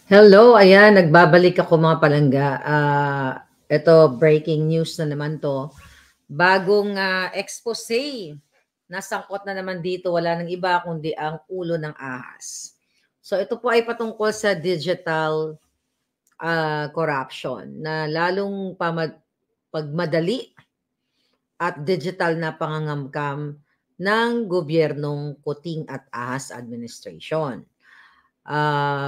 Hello, ayan, nagbabalik ako mga palangga. Ito, breaking news na naman to. Bagong expose. Nasangkot na naman dito, wala nang iba kundi ang ulo ng ahas. So ito po ay patungkol sa digital corruption na lalong pagmadali at digital na pangangamkam ng gobyernong Kuting at Ahas Administration.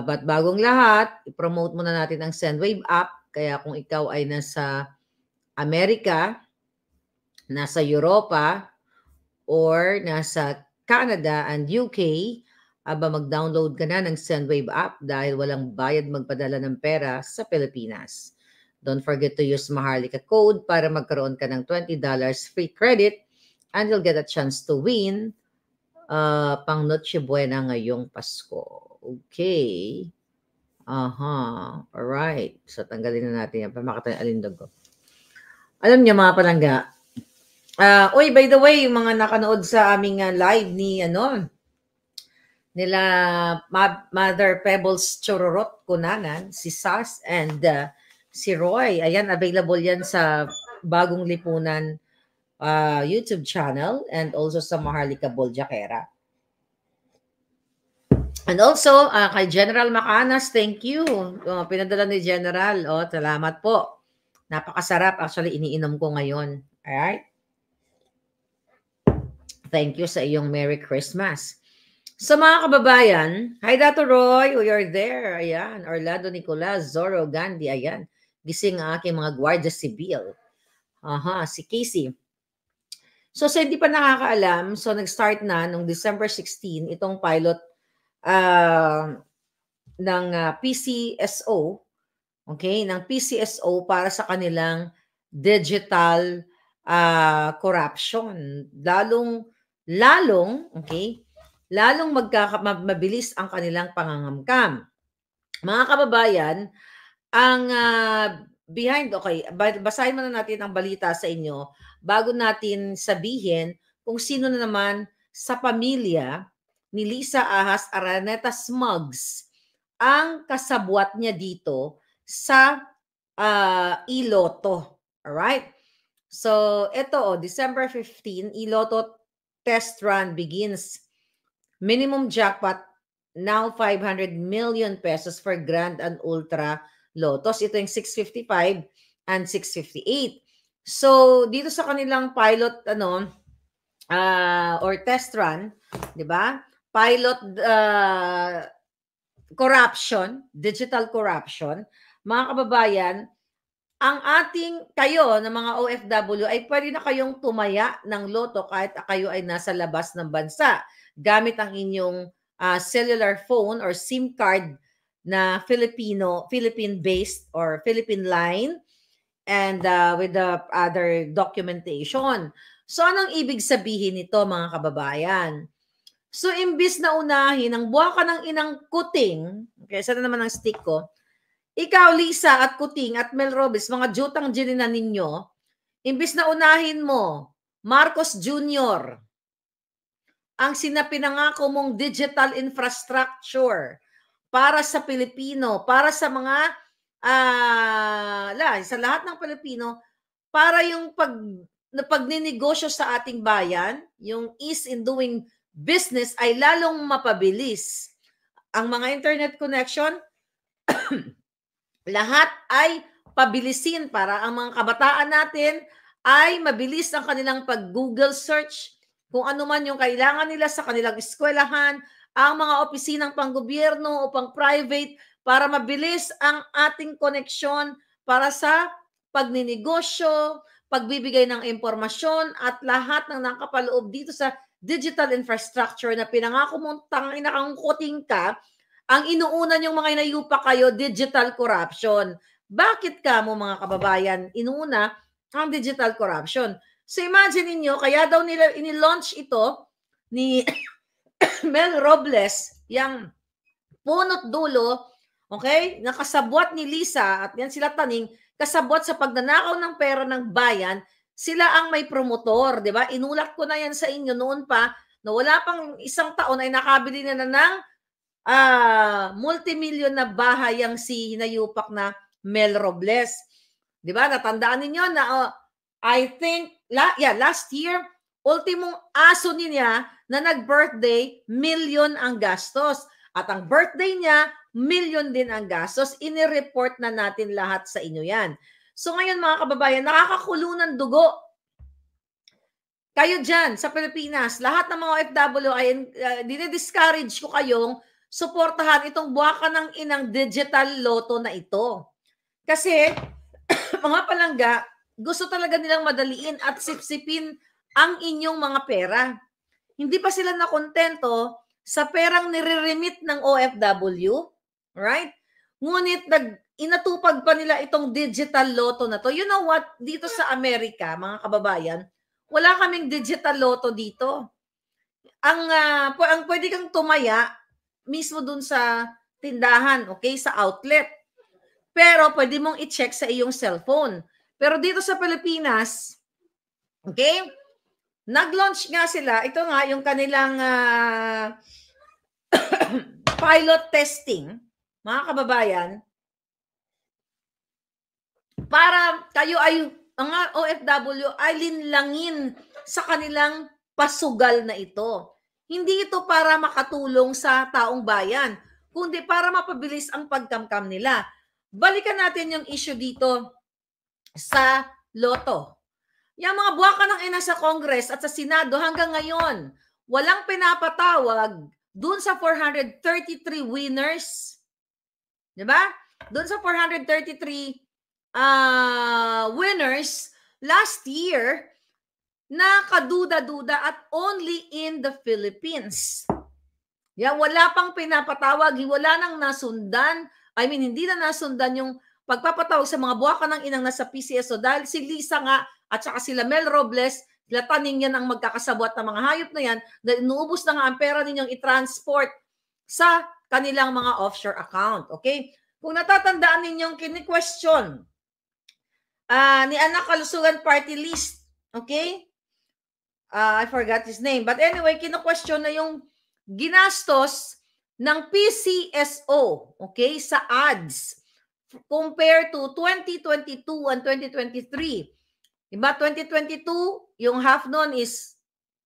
But bagong lahat, i-promote muna natin ang Sendwave app. Kaya kung ikaw ay nasa Amerika, nasa Europa, or nasa Canada and UK, mag-download ka na ng Sendwave app dahil walang bayad magpadala ng pera sa Pilipinas. Don't forget to use Maharlika code para magkaroon ka ng $20 free credit and you'll get a chance to win pang Noche Buena ngayong Pasko. Okay. Alright. So, tanggalin na natin yan. Pamakita yung alindog ko. Alam niyo mga palangga, by the way, yung mga nakanood sa aming live nila Mother Pebbles Chororot Kunanan, si Sas and si Roy. Ayan, available yan sa Bagong Lipunan YouTube channel and also sa Maharlika Boljakera. And also, kay General Macanas, thank you. Pinadala ni General. Salamat po. Napakasarap. Actually, iniinom ko ngayon. Alright? Thank you sa iyong Merry Christmas. So mga kababayan, hi Dato Roy, we are there. Ayan, Orlando Nicolas, Zorro Gandhi, ayan. Gising ang aking mga Guardia Civil. Si Casey. So sa hindi pa nakakaalam, so nag-start na nung December 16 itong pilot ng PCSO, okay, ng PCSO para sa kanilang digital corruption. Lalong mabilis ang kanilang pangangamkam. Mga kababayan, ang behind, okay, basahin muna natin ang balita sa inyo bago natin sabihin kung sino na naman sa pamilya ni Lisa Ahas Araneta Smugs ang kasabwat niya dito sa iLotto. Alright? So, ito, December 15, iLotto test run begins. Minimum jackpot now 500 million pesos for Grand and Ultra Lotos. Ito yung 655 and 658. So, dito sa kanilang pilot or test run, 'di ba? Pilot corruption, digital corruption. Mga kababayan, ang kayo na mga OFW ay pwede na kayong tumaya ng loto kahit kayo ay nasa labas ng bansa gamit ang inyong cellular phone or SIM card na Philippine-based or Philippine line and with the other documentation. So, anong ibig sabihin nito mga kababayan? So, imbis na unahin ang buha ka ng inang Kuting, okay, sana naman ang stick ko, ikaw, Lisa at Kuting at Mel Robes, mga jutang ginina ninyo, imbis na unahin mo, Marcos Jr., ang sinapinangako mong digital infrastructure para sa Pilipino, para sa mga, sa lahat ng Pilipino, para yung pagninegosyo sa ating bayan, yung ease in doing business ay lalong mapabilis. Ang mga internet connection, lahat ay pabilisin para ang mga kabataan natin ay mabilis ang kanilang pag-Google search kung ano man yung kailangan nila sa kanilang eskwelahan, ang mga opisinang panggobyerno o pang-private para mabilis ang ating koneksyon para sa pagninegosyo, pagbibigay ng impormasyon at lahat ng nakapaloob dito sa digital infrastructure na pinangako mong tangina Kuting ka, ang inuuna yung mga inayupa kayo, digital corruption. Bakit ka mo mga kababayan, inuuna ang digital corruption? So imagine niyo kaya daw nila ini-launch ito ni Mel Robles, yang punot dulo, okay, nakasabwat ni Lisa at yan sila Taning, kasabwat sa pagnanakaw ng pera ng bayan, sila ang may promotor, di ba? Inulat ko na yan sa inyo noon pa, na wala pang isang taon ay nakabili na ng multimillion na bahay ang si hinayupak na Mel Robles. 'Di ba? Natandaan ninyo na I think last year ultimong aso niya na nag-birthday, million ang gastos. At ang birthday niya, million din ang gastos. Ini-report na natin lahat sa inyo yan. So ngayon mga kababayan, nakakakulo ng dugo. Kayo dyan sa Pilipinas, lahat ng mga OFW ay dinidiscourage ko kayong suportahan itong buwaka ng inang digital lotto na ito. Kasi mga palangga, gusto talaga nilang madaliin at sipsipin ang inyong mga pera. Hindi pa sila nakontento sa perang nire-remit ng OFW, right? Ngunit inatupag pa nila itong digital lotto na to. You know what? Dito sa Amerika, mga kababayan, wala kaming digital lotto dito. Ang pwede kang tumaya mismo dun sa tindahan, okay? Sa outlet. Pero pwede mong i-check sa iyong cellphone. Pero dito sa Pilipinas, okay? Nag-launch nga sila, ito nga yung kanilang pilot testing, mga kababayan, para kayo ay, mga OFW ay linlangin sa kanilang pasugal na ito. Hindi ito para makatulong sa taong bayan, kundi para mapabilis ang pagkamkam nila. Balikan natin yung issue dito sa loto. Yung mga buwaka ng ina sa Congress at sa Senado hanggang ngayon, walang pinapatawag dun sa 433 winners. Diba? Dun sa 433 winners last year na kaduda-duda at only in the Philippines. Yeah, wala pang pinapatawag, wala nang nasundan. I mean, hindi na nasundan yung pagpapatawag sa mga buwaka ng inang nasa PCSO dahil si Lisa nga at saka sila Mel Robles, sila Taning yan ang magkakasabwat ng mga hayop na yan dahil inuubos na nga ang pera ninyong i-transport sa kanilang mga offshore account. Okay? Kung natatandaan ninyong kini-question ni Anak Kalusugan Party List, okay? I forgot his name. But anyway, kino-question na yung ginastos ng PCSO, okay, sa ads compared to 2022 and 2023. Diba? 2022, yung half nun is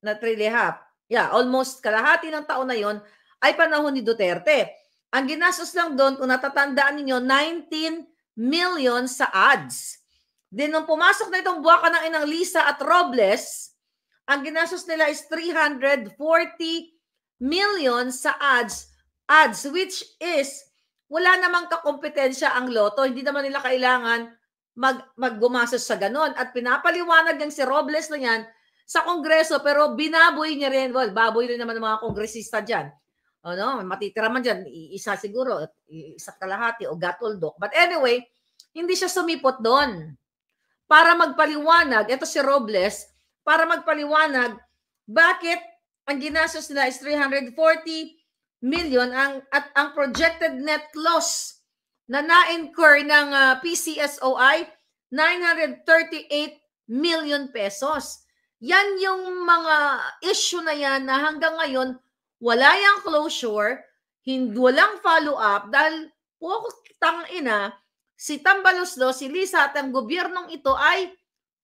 not really half. Yeah, almost kalahati ng taon na yon ay panahon ni Duterte. Ang ginastos lang doon, kung natatandaan ninyo, 19 million sa ads. Then nung pumasok na itong buwaka ng inang Lisa at Robles, ang ginastos nila is 340 million sa ads, which is wala namang kakompetensya ang loto. Hindi naman nila kailangan maggumasos sa ganon. At pinapaliwanag ng si Robles na yan sa Kongreso, pero binaboy niya rin. Well, baboy rin naman ng mga kongresista dyan. No? Matitira man dyan, isa siguro, isa kalahati o gatuldok. But anyway, hindi siya sumipot doon. Para magpaliwanag, ito si Robles, para magpaliwanag, bakit ang ginastos nila is 340 million at ang projected net loss na na-incur ng PCSOI, 938 million pesos. Yan yung mga issue na yan na hanggang ngayon wala yung closure, walang follow-up dahil tangina, si Tambaloslo, si Lisa at ang gobyernong ito ay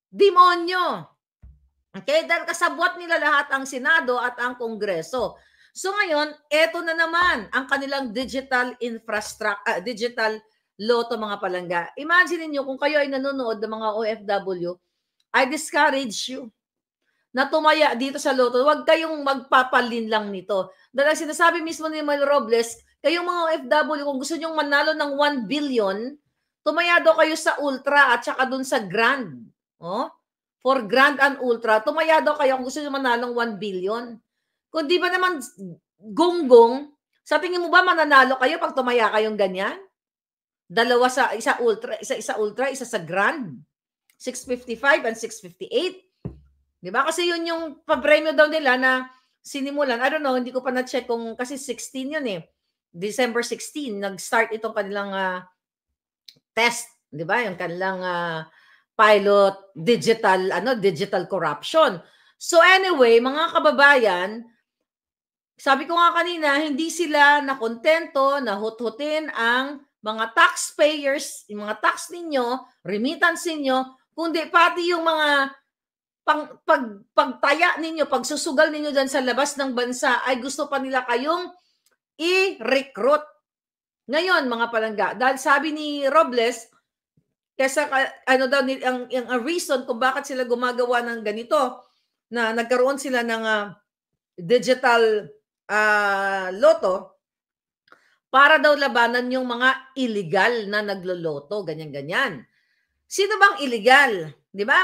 demonyo. Okay? Dahil kasabwat nila lahat ang Senado at ang Kongreso. So ngayon, eto na naman ang kanilang digital infrastructure, digital lotto mga palangga. Imagine niyo kung kayo ay nanonood ng mga OFW, I discourage you na tumaya dito sa lotto. Huwag kayong magpapalin lang nito. Dahil sinasabi mismo ni Mel Robles, kayong mga OFW, kung gusto nyong manalo ng 1 billion, tumaya daw kayo sa Ultra at saka dun sa Grand. Oh? For Grand and Ultra, tumaya daw kayo kung gusto nyong manalo ng 1 billion. Kung di ba naman gonggong, sa tingin mo ba mananalo kayo pag tumaya kayong ganyan? Dalawa sa isa Ultra, isa sa Grand. 655 and 658. Di ba? Kasi yun yung papremyo daw nila na sinimulan. I don't know, hindi ko pa na-check kung kasi 16 yun eh. December 16, nag-start itong kanilang test. Di ba? Yung kanilang pilot digital corruption. So anyway, mga kababayan, sabi ko nga kanina, hindi sila nakontento na hut-hutin ang mga taxpayers, yung mga tax ninyo, remittance ninyo, kundi pati yung mga pagtaya ninyo, pagsusugal ninyo dyan sa labas ng bansa, ay gusto pa nila kayong i-recruit. Ngayon, mga palangga, dahil sabi ni Robles, kesa ano daw, ang reason kung bakit sila gumagawa ng ganito, na nagkaroon sila ng digital loto, para daw labanan yung mga illegal na nagloloto, ganyan-ganyan. Sino bang illegal? Di ba?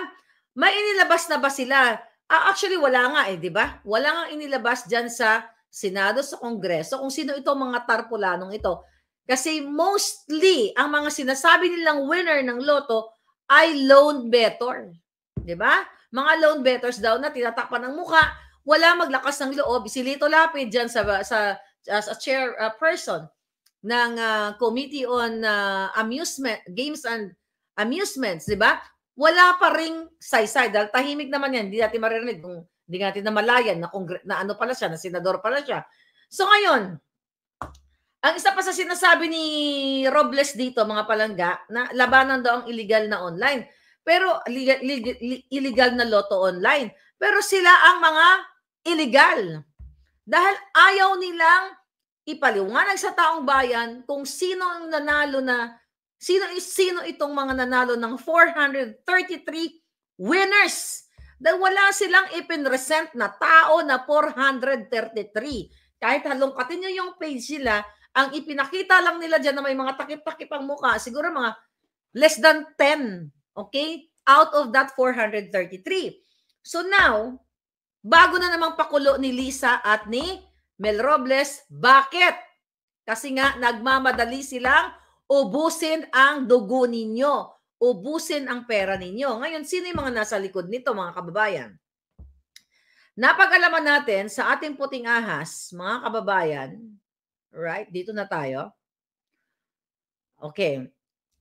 May inilabas na ba sila? Actually, wala nga di ba? Wala nga inilabas dyan sa Senado, sa Kongreso, kung sino ito mga tarpulanong ito. Kasi mostly, ang mga sinasabi nilang winner ng loto ay lone bettor. Di ba? Mga lone bettors daw na tinatakpan ng mukha, wala maglakas ng loob. Si Lito Lapid dyan as a chairperson ng Committee on Amusement, Games and Amusements, di ba? Wala pa ring saysay dahil tahimik naman yan. Hindi natin maririnig kung hindi natin namalayan na ano pala siya, na senador pala siya. So ngayon, ang isa pa sa sinasabi ni Robles dito, mga palangga, na labanan daw ang illegal na online. Pero illegal na loto online. Pero sila ang mga illegal. Dahil ayaw nilang ipaliwanag sa taong bayan kung sino ang nanalo na, sino itong mga nanalo ng 433 winners. Dahil wala silang ipinresent na tao na 433. Kahit halongkatin nyo yung page nila, ang ipinakita lang nila dyan na may mga takip-takip ang mukha, siguro mga less than 10, okay? Out of that 433. So now, bago na namang pakulo ni Lisa at ni Mel Robles, bakit? Kasi nga nagmamadali silang ubusin ang dugo ninyo, ubusin ang pera ninyo. Ngayon, sino yung mga nasa likod nito, mga kababayan? Napag-alaman natin sa ating puting ahas, mga kababayan, right? Dito na tayo. Okay.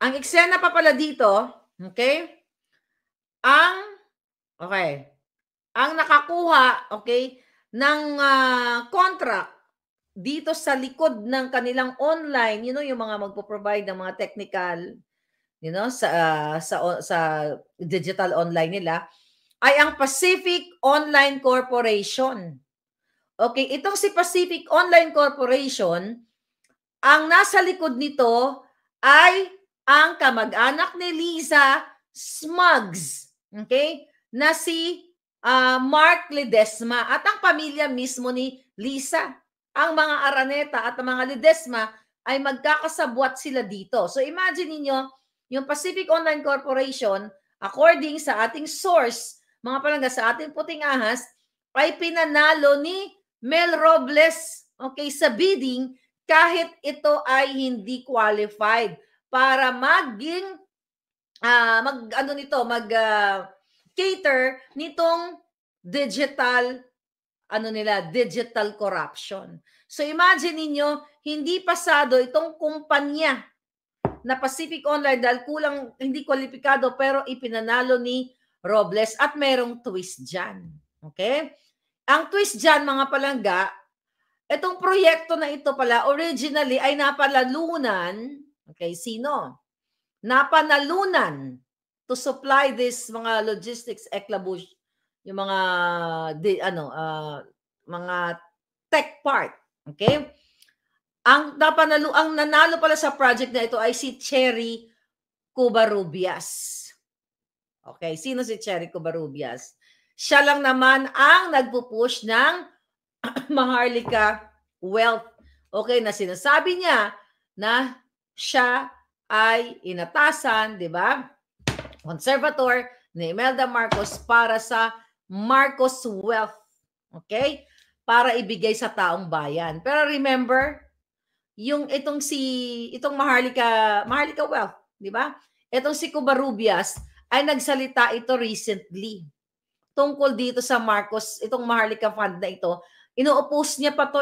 Ang eksena pa pala dito, okay? Ang nakakuha, okay, ng contract dito sa likod ng kanilang online, yung mga magpo-provide ng mga technical, sa digital online nila, ay ang Pacific Online Corporation. Okay, itong si Pacific Online Corporation, ang nasa likod nito ay ang kamag-anak ni Lisa Smugs, okay, na si Mark Ledesma at ang pamilya mismo ni Lisa. Ang mga Araneta at ang mga Ledesma ay magkakasabwat sila dito. So imagine niyo, yung Pacific Online Corporation, according sa ating source, mga palangga, sa ating puting ahas, ay pinanalo ni Mel Robles, okay, sa bidding, kahit ito ay hindi qualified para maging cater nitong digital digital corruption. So imagine niyo, hindi pasado itong kumpanya na Pacific Online dahil kulang, hindi kwalipikado, pero ipinanalo ni Robles at merong twist dyan. Okay? Ang twist dyan, mga palangga, itong proyekto na ito pala, originally ay napalalunan, okay, sino? Napanalunan to supply this mga logistics eclabush, yung mga mga tech part, okay? Ang nanalo pala sa project na ito ay si Cherry Covarrubias. Okay, sino si Cherry Covarrubias? Siya lang naman ang nagpupush ng Maharlika Wealth. Okay, na sinasabi niya na siya ay inatasan, di ba? Conservator ni Imelda Marcos para sa Marcos Wealth. Okay? Para ibigay sa taong bayan. Pero remember, itong Maharlika Wealth, di ba? Itong si Covarrubias ay nagsalita ito recently tungkol dito sa Marcos, itong Maharlika Fund na ito. Ino-oppose niya pa to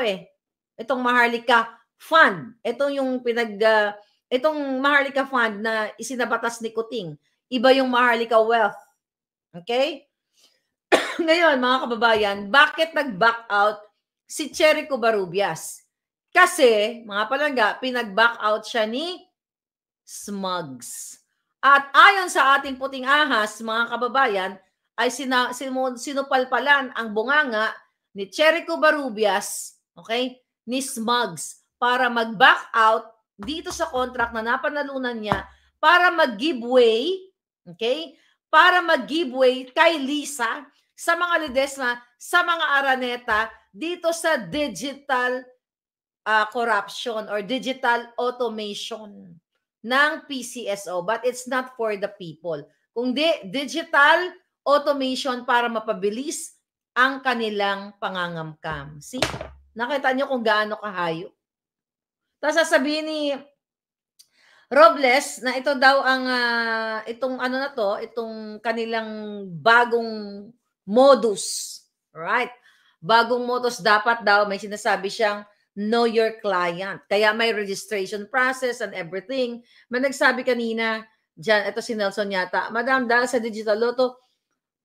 itong Maharlika Fund. Itong Maharlika Fund na isinabatas ni Kuting. Iba yung Maharlika Wealth. Okay? Ngayon, mga kababayan, bakit nag-back out si Cherry Covarrubias. Kasi, mga palangga, pinag-back out siya ni Smugs. At ayon sa ating puting ahas, mga kababayan, ay sinupalpalan ang bunganga ni Cherry Covarrubias, okay, ni Smugs para mag-back out dito sa contract na napanalunan niya para mag-giveaway, okay, para mag-giveaway kay Lisa sa mga Ledesma, sa mga Araneta dito sa digital corruption or digital automation ng PCSO, but it's not for the people. Kundi digital automation para mapabilis ang kanilang pangangamkam. See? Nakita nyo kung gaano kahayo. Tapos sasabihin ni Robles na ito daw ang itong ano na to, itong kanilang bagong modus. Right? Bagong modus dapat daw may sinasabi siyang know your client. Kaya may registration process and everything. May nagsabi kanina, dyan, ito si Nelson yata, Madam, dahil sa Digital Lotto,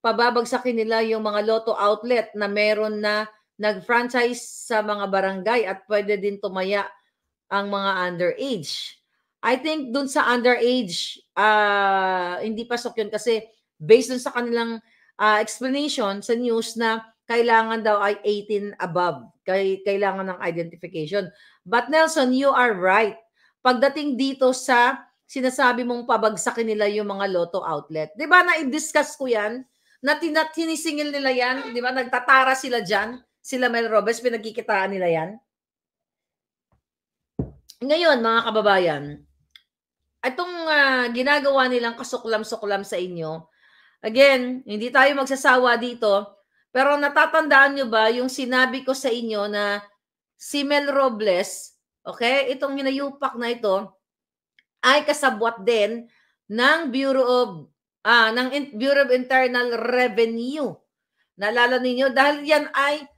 pababagsakin nila yung mga Lotto outlet na meron na nag-franchise sa mga barangay at pwede din tumaya ang mga underage. I think dun sa underage, hindi pasok yun kasi based dun sa kanilang explanation sa news na kailangan daw ay 18 above. Kailangan ng identification. But Nelson, you are right. Pagdating dito sa sinasabi mong pabagsakin nila yung mga Lotto outlet. Di ba na-discuss ko yan? Na tinisingil nila yan? Di ba? Nagtatara sila dyan. Sila Mel Robles, pinagkikitaan nila yan. Ngayon, mga kababayan, itong ginagawa nilang kasuklam-suklam sa inyo, again, hindi tayo magsasawa dito, pero natatandaan nyo ba yung sinabi ko sa inyo na si Mel Robles, okay, itong hinayupak na ito, ay kasabwat din ng Bureau of Internal Revenue. Naalala ninyo? Dahil yan ay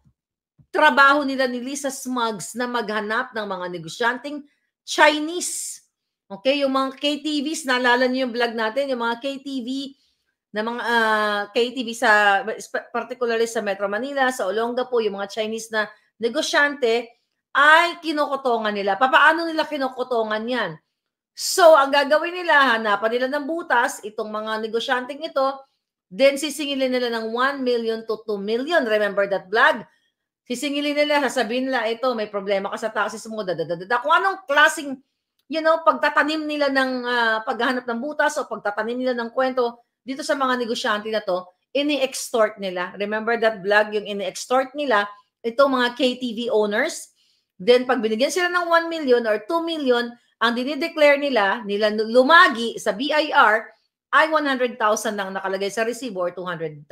trabaho nila ni Lisa Smugs na maghanap ng mga negosyanteng Chinese. Okay, yung mga KTVs, naalala niyo yung vlog natin, yung mga KTV na mga KTV sa particularly sa Metro Manila, sa Olongapo, yung mga Chinese na negosyante ay kinukutongan nila. Paano nila kinukutongan yan? So, ang gagawin nila, hanapan nila ng butas, itong mga negosyanteng ito, then sisingilin nila ng 1 million to 2 million. Remember that vlog? Sisingilin nila, sasabihin nila, ito, may problema ka sa taxes mo, kung anong klaseng, pagtatanim nila ng paghahanap ng butas o pagtatanim nila ng kwento dito sa mga negosyante na to, ini-extort nila. Remember that vlog, yung ini-extort nila, itong mga KTV owners. Then, pag binigyan sila ng 1 million or 2 million, ang dinideclare nila lumagi sa BIR ay 100,000 lang nakalagay sa resibo or 200,000.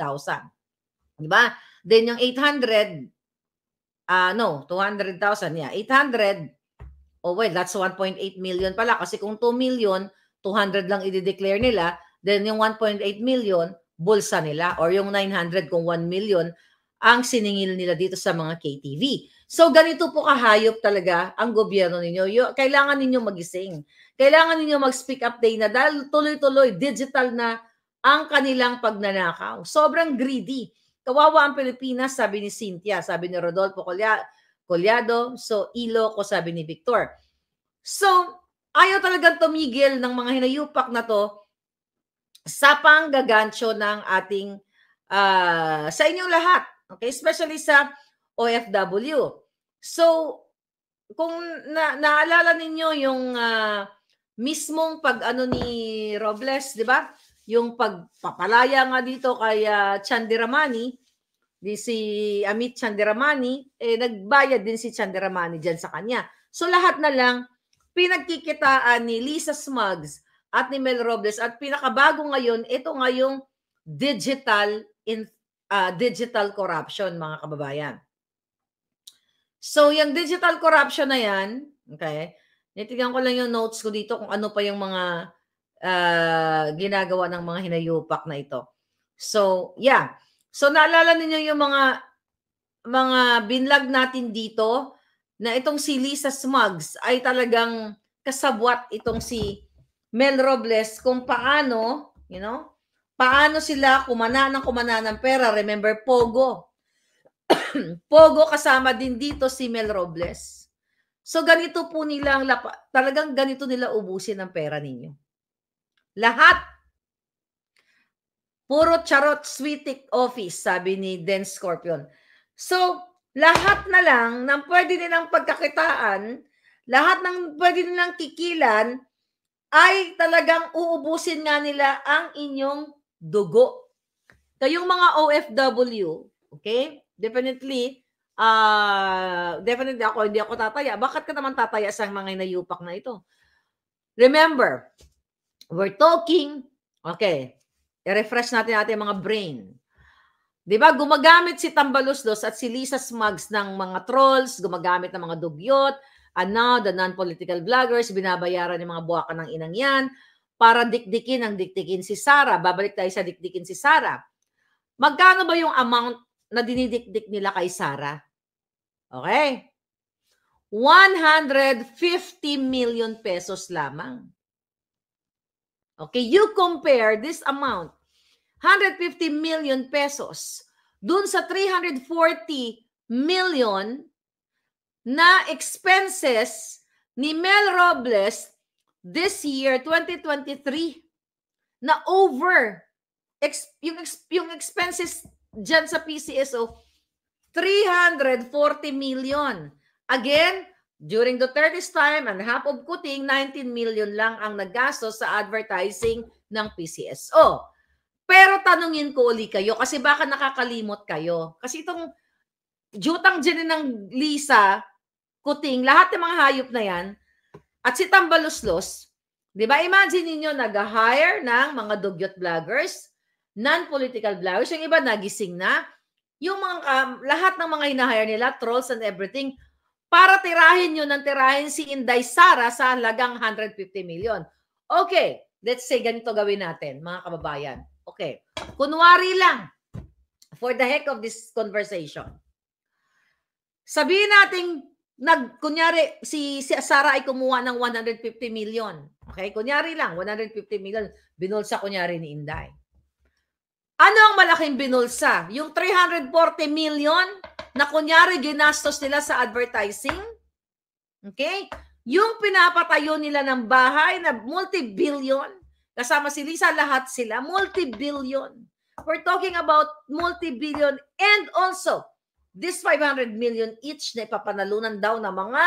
Diba? Then, yung 800, 200,000, yeah, 800, oh well, that's 1.8 million pala kasi kung 2 million, 200 lang i-declare nila, then yung 1.8 million, bulsa nila, or yung 900 kung 1 million, ang siningil nila dito sa mga KTV. So, ganito po kahayop talaga ang gobyerno ninyo. Kailangan ninyo magising. Kailangan ninyo mag-speak up day na dahil tuloy-tuloy, digital na ang kanilang pagnanakaw. Sobrang greedy. Kawawa ang Pilipinas, sabi ni Cynthia, sabi ni Rodolfo Collado, so iloko, sabi ni Victor. So, ayaw talagang tumigil ng mga hinayupak na to sa panggagancho ng ating, sa inyong lahat. Okay? Especially sa OFW. So, kung naalala ninyo yung mismong pag-ano ni Robles, di ba? Yung pagpapalaya nga dito kay Chandiramani, si Amit Chandiramani, nagbayad din si Chandiramani dyan sa kanya. So lahat na lang, pinagkikitaan ni Lisa Smugs at ni Mel Robles at pinakabago ngayon, ito nga yung digital corruption, mga kababayan. So yung digital corruption na yan, okay, nitignan ko lang yung notes ko dito kung ano pa yung mga ginagawa ng mga hinayupak na ito. So, yeah. So, naalala ninyo yung mga binlog natin dito na itong si Lisa Smugs ay talagang kasabwat itong si Mel Robles kung paano, paano sila kumana ng pera. Remember, Pogo. Pogo kasama din dito si Mel Robles. So ganito po nilang talagang ganito nila ubusin ang pera ninyo. Lahat. Puro charot sweetik office, sabi ni Den Scorpion. So, lahat na lang ng pwede nilang pagkakitaan, lahat ng pwede nilang kikilan, ay talagang uubusin nga nila ang inyong dugo. Kayong mga OFW, okay? Definitely hindi ako tataya. Bakit ka naman tataya sa mga inayupak na ito? Remember, we're talking, okay, i-refresh natin ating mga brain. Di ba? Gumagamit si Tambaluslos at si Lisa Smugs ng mga trolls, gumagamit ng mga dugyot, the non-political vloggers, binabayaran ng mga buwakan ng inang yan para dikdikin si Sara. Babalik tayo sa dikdikin si Sara. Magkano ba yung amount na dinidikdik nila kay Sara? Okay? 150 million pesos lamang. Okay, you compare this amount, 150 million pesos, dun sa 340 million na expenses ni Mel Robles this year, 2023, na over. Yung expenses dyan sa PCSO, 340 million. Again, during Duterte's time and half of Kuting, 19 million lang ang naggastos sa advertising ng PCSO. Pero tanungin ko uli kayo kasi baka nakakalimot kayo. Kasi itong jutang dyan ng Lisa, Kuting, lahat ng mga hayop na yan, at si Tambaluslos, di ba, imagine niyo nag-hire ng mga dugyot vloggers, non-political vloggers, yung iba nagising na, yung mga, lahat ng mga hinahire nila, trolls and everything, para tirahin nyo ng tirahin si Inday Sara sa halagang 150 million. Okay, let's say ganito gawin natin, mga kababayan. Okay, kunwari lang, for the heck of this conversation. Sabihin natin, kunyari, si Sara ay kumuha ng 150 million. Okay, kunyari lang, 150 million, binulsa kunyari ni Inday. Ano ang malaking binulsa? Yung 340 million na kunyari ginastos nila sa advertising? Okay? Yung pinapatayo nila ng bahay na multi-billion, kasama si Lisa, lahat sila, multi-billion. We're talking about multi-billion and also this 500 million each na ipapanalunan daw ng mga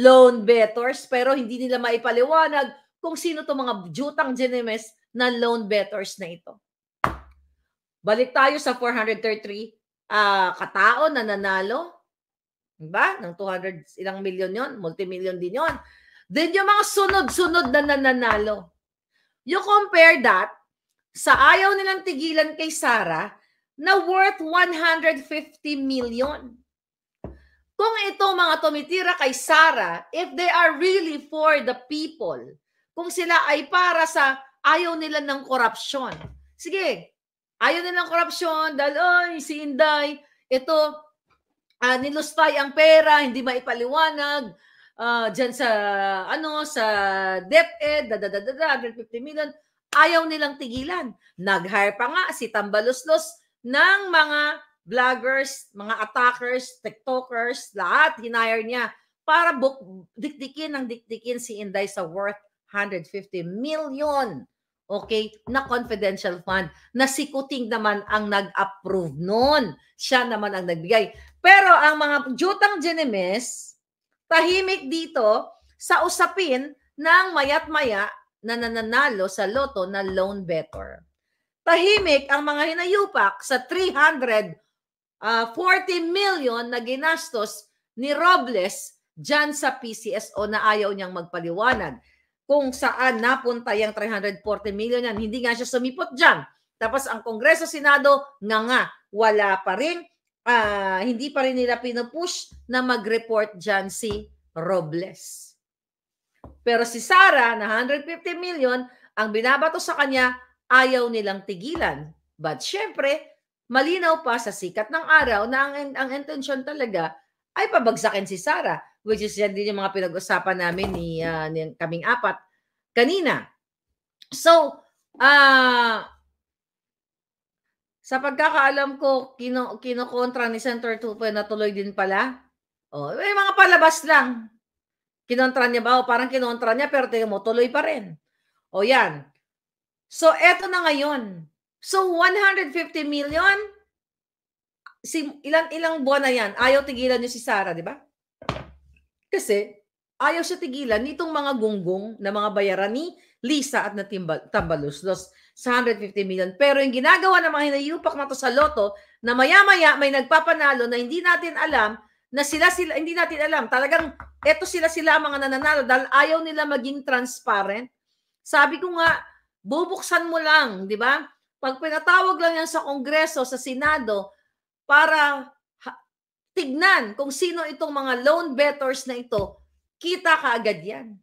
loan bettors pero hindi nila maipaliwanag kung sino to mga jutang ginemes na loan bettors na ito. Balik tayo sa 433 katao na nanalo. Diba? Ng 200 ilang milyon yon, multi-million din yon. Then yung mga sunod-sunod na nananalo. You compare that sa ayaw nilang tigilan kay Sara na worth 150 million. Kung ito mga tumitira kay Sara, if they are really for the people, kung sila ay para sa ayaw nila ng korupsyon. Sige, ayaw nila ng korupsyon dahil, si Inday, ito, nilustay ang pera, hindi maipaliwanag, dyan sa, sa DepEd, 150 million, ayaw nilang tigilan. Nag-hire pa nga si Tambaluslos ng mga vloggers, mga attackers, tiktokers, lahat hinire niya para dikdikin si Inday sa worth 150 million. Okay, na confidential fund, na si Kuting naman ang nag-approve noon. Siya naman ang nagbigay. Pero ang mga jutang ginemes, tahimik dito sa usapin ng mayat-maya na nananalo sa loto na loan bettor. Tahimik ang mga hinayupak sa 340 million na ginastos ni Robles dyan sa PCSO na ayaw niyang magpaliwanag. Kung saan napunta yung 340 million yan, hindi nga siya sumipot dyan. Tapos ang Kongreso, Senado, nga, wala pa rin, hindi pa rin nila pinupush na mag-report dyan si Robles. Pero si Sara, na 150 million, ang binabato sa kanya, ayaw nilang tigilan. But syempre, malinaw pa sa sikat ng araw na ang intention talaga ay pabagsakin si Sara, which is yan din yung mga pinag-usapan namin ni kaming apat kanina. So, Sa pagkakaalam ko, kinokontra ni Senator Tulfo na tuloy din pala. Oh, may mga palabas lang. Kinontra niya ba? O parang kinontra niya, pero tingnan mo, tuloy pa rin. O yan. So, eto na ngayon. So, 150 million, ilang buwan na yan, ayaw tigilan niyo si Sara, di ba? Kasi, ayaw siya tigilan nitong mga gunggong na mga bayaran ni Lisa at na Tambaluslos sa 150 million. Pero yung ginagawa ng mga hinayupak na to sa loto, na maya-maya may nagpapanalo na hindi natin alam, na sila, hindi natin alam. Talagang, eto sila ang mga nananalo dahil ayaw nila maging transparent. Sabi ko nga, bubuksan mo lang, di ba? Pag pinatawag lang yan sa Kongreso, sa Senado, para tignan kung sino itong mga loan bettors na ito, kita kaagad yan.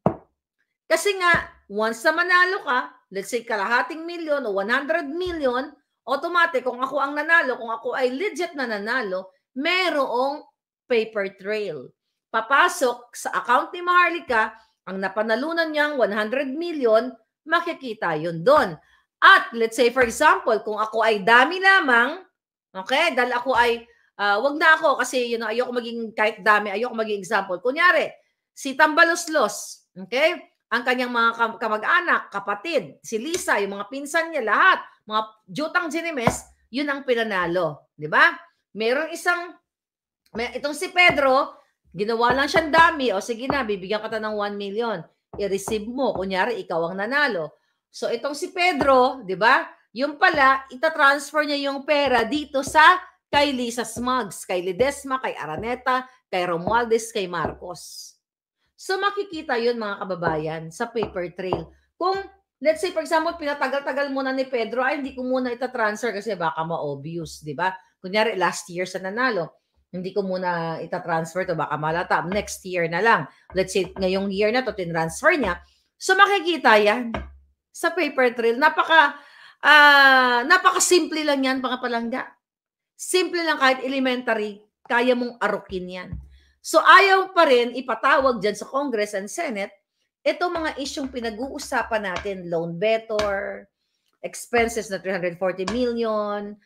Kasi nga, once na manalo ka, let's say kalahating milyon o 100 million, automatic, kung ako ang nanalo, kung ako ay legit na nanalo, merong paper trail. Papasok sa account ni Maharlika, ang napanalunan niyang 100 million, makikita yun doon. At let's say for example, kung ako ay dami lamang, okay, dahil ako ay, wag na ako kasi ayoko maging kahit dami, ayoko maging example. Kunyari, si Tambaluslos, okay, ang kanyang mga kamag-anak, kapatid, si Lisa, yung mga pinsan niya, lahat, mga jutang Ginemes, yun ang pinanalo. Di ba? Meron itong si Pedro, ginawa lang siyang dami, o sige na, bibigyan ka ng 1 million. I-receive mo, kunyari, ikaw ang nanalo. So, itong si Pedro, di ba? Yung pala, itatransfer niya yung pera dito sa kay Lisa Smugs, kay Ledesma, kay Araneta, kay Romualdez, kay Marcos. So, makikita yun mga kababayan sa paper trail. Kung, let's say, for example, pinatagal-tagal muna ni Pedro, ay hindi ko muna itatransfer kasi baka ma-obvious, di ba? Kunyari, last year sa nanalo, hindi ko muna itatransfer to, baka malata. Next year na lang. Let's say, ngayong year na to, tinransfer niya. So, makikita yan sa paper trail. Napaka-simple lang yan, mga palangga. Simple lang, kahit elementary, kaya mong arukin yan. So, ayaw pa rin ipatawag dyan sa Congress and Senate itong mga isyong pinag-uusapan natin, loan better, expenses na 340 million,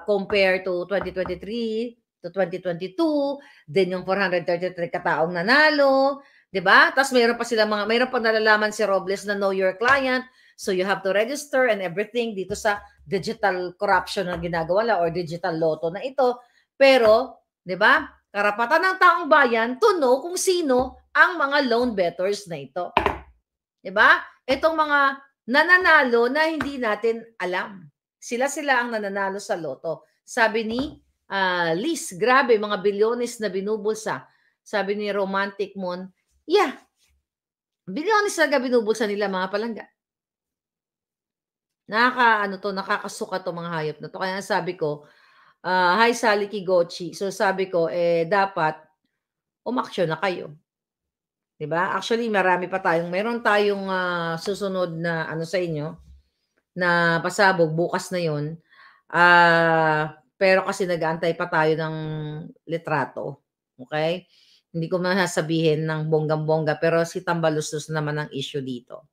compared to 2023 to 2022, then yung 433 kataong nanalo, 'di ba? Tapos mayroon pa nalalaman si Robles na know your client, so you have to register and everything dito sa digital corruption na ginagawa nila or digital lotto na ito. Pero, 'di ba? Karapatan ng taong bayan to know kung sino ang mga loan bettors na ito. 'Di ba? Itong mga nananalo na hindi natin alam. Sila ang nananalo sa loto. Sabi ni Liz, grabe, mga bilyones na binubulsa. Sabi ni Romantic Moon, yeah, bilyones na binubulsa nila mga palangga. Nakakasuka to mga hayop na to. Kaya sabi ko, hi Sally Kigochi. So sabi ko, dapat umaksyon na kayo. Diba? Actually, meron tayong susunod na sa inyo, na pasabog, bukas na yun. Pero kasi nag-aantay pa tayo ng litrato. Okay? Hindi ko masasabihin ng bonggang-bongga, pero si Tambaluslos naman ang issue dito.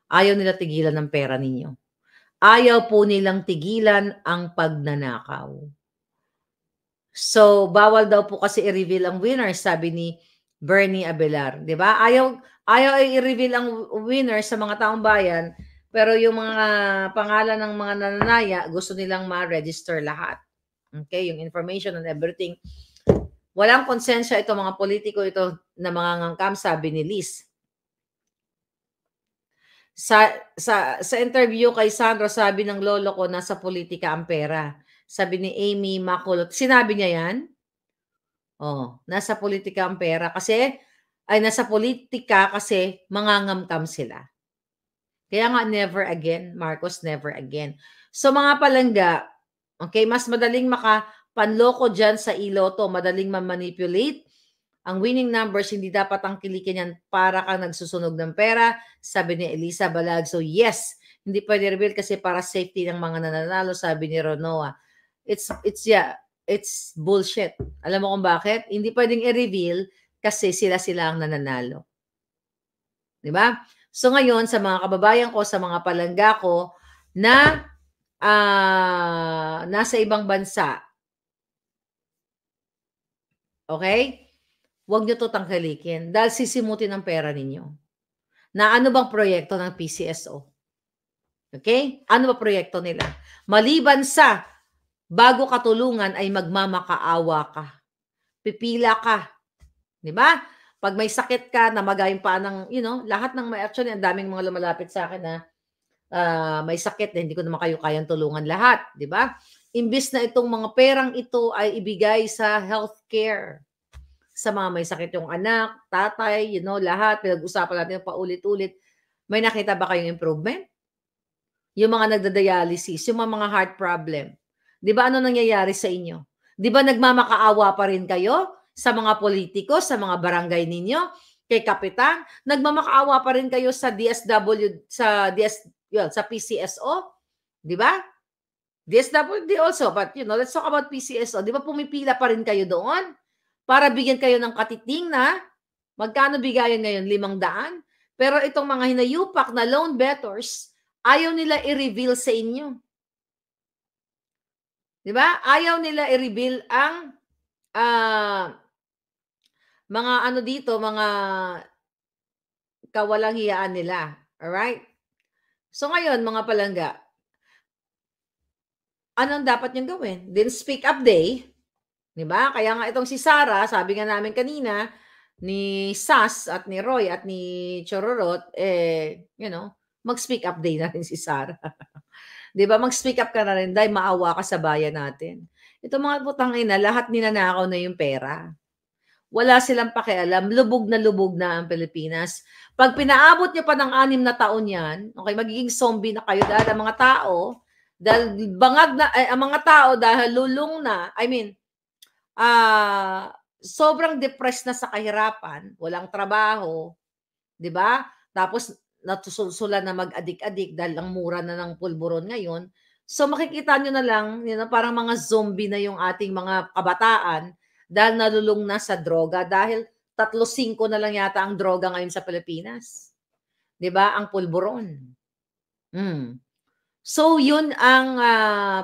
Ayaw nila tigilan ng pera ninyo. Ayaw po nilang tigilan ang pagnanakaw. So, bawal daw po kasi i-reveal ang winner, sabi ni Bernie Abelar. Diba? Ayaw i-reveal ang winner sa mga taong bayan, pero yung mga pangalan ng mga nananaya, gusto nilang ma-register lahat. Okay? Yung information and everything. Walang konsensya ito, mga politiko ito na mga ngangkam, sabi ni Liz. Sa interview kay Sandro, sabi ng lolo ko, nasa politika ang pera. Sabi ni Amy Makulot. Sinabi niya yan? Nasa politika ang pera. Nasa politika kasi mangangamkam sila. Kaya nga, never again, Marcos, never again. So mga palangga, okay, mas madaling makapanloko dyan sa iloto, madaling ma-manipulate. Ang winning numbers, hindi dapat ang kilikin yan para kang nagsusunog ng pera, sabi ni Elisa Balag. So yes, hindi pwede reveal kasi para safety ng mga nananalo, sabi ni Ronoa. It's bullshit. Alam mo kung bakit? Hindi pwedeng i-reveal kasi sila ang nananalo. Diba? So ngayon, sa mga kababayan ko, sa mga palangga ko, na nasa ibang bansa. Okay? Huwag niyo 'to tangkilikin dahil sisimutin ang pera ninyo. Na ano bang proyekto ng PCSO? Okay? Ano ba proyekto nila? Maliban sa bago ka tulungan ay magmamakaawa ka. Pipila ka, 'di ba? 'Pag may sakit ka, namagayon pa ng, lahat ng actually ang daming mga lumalapit sa akin na may sakit na hindi ko naman kayo kayang tulungan lahat, 'di ba? Imbis na itong mga perang ito ay ibigay sa healthcare, sa mga may sakit yung anak, tatay, lahat pinag-usapan natin paulit-ulit. May nakita ba kayong improvement? Yung mga nagda-dialysis, yung mga heart problem. 'Di ba ano nangyayari sa inyo? 'Di ba nagmamakaawa pa rin kayo sa mga politiko, sa mga barangay ninyo, kay kapitan? Nagmamakaawa pa rin kayo sa DSW, sa PCSO, 'di ba? DSWD also, but let's talk about PCSO. 'Di ba pumipila pa rin kayo doon para bigyan kayo ng katiting na magkano bigayan ngayon? 500. Pero itong mga hinayupak na loan bettors, ayaw nila i-reveal sa inyo. 'Di ba? Ayaw nila i-reveal ang mga mga kawalang hiyaan nila. Alright? So ngayon, mga palangga, anong dapat niyong gawin? Then speak up day. 'Di ba? Kaya nga itong si Sarah, sabi nga namin kanina, ni Sas at ni Roy at ni Chororot, mag-speak up day na rin si Sarah. 'Di ba? Mag-speak up ka na rin dahil maawa ka sa bayan natin. Itong mga putangina, lahat ninanakaw na yung pera. Wala silang pakialam, lubog na ang Pilipinas. 'Pag pinaabot niyo pa ng 6 na taon 'yan, okay, magiging zombie na kayo dahil ang mga tao, dahil bangag na ang mga tao dahil lulong na, sobrang depressed na sa kahirapan, walang trabaho, 'di ba? Tapos natusulsulan na mag-adik-adik dahil ang mura na ng pulburon ngayon. So makikita nyo na lang, parang mga zombie na yung ating mga kabataan dahil nalulung na sa droga dahil 3-5 na lang yata ang droga ngayon sa Pilipinas. 'Di ba? Ang pulburon. So yun ang